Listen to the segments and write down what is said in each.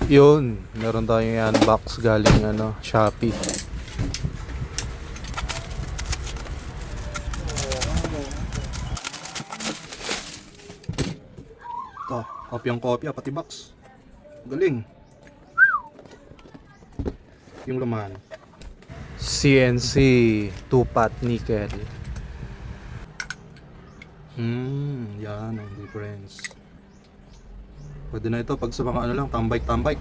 Yun, meron tayong unbox galing Shopee. Ito, kopyang-kopya pati box. Galing. Yung laman. CNC 2-pot nickel. Yan ang difference. Pwede na ito pag sa mga tambay-tambay.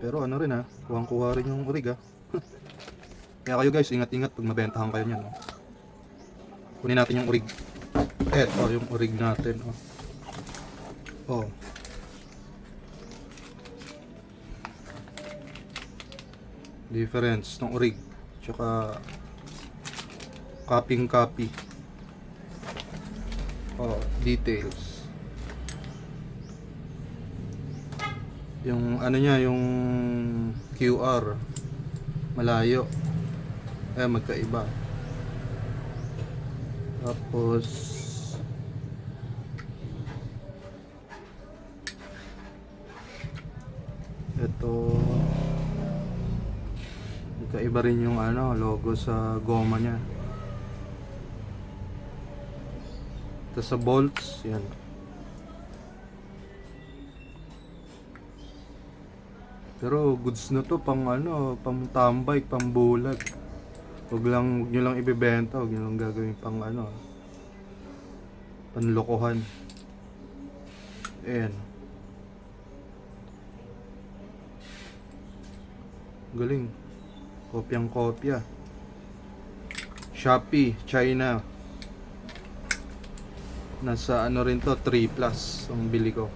Pero rin kuhang-kuha rin yung rig Kaya kayo guys, ingat-ingat pag mabentahan kayo niyan. Kunin natin yung rig. Eto yung rig natin. Difference ng rig. Tsaka copy. Details. Yung niya, yung QR malayo. Magkaiba. Tapos ito magkaiba rin yung logo sa goma niya. Ito sa bolts, yan. Pero goods na to pang pang tambay, pang bulag. Huwag nyo lang ibebenta, huwag nyo lang gagawin pang panlokohan. Ayan. Galing. Kopyang-kopya. Shopee, China. Nasa rin to, 3+ ang bili ko.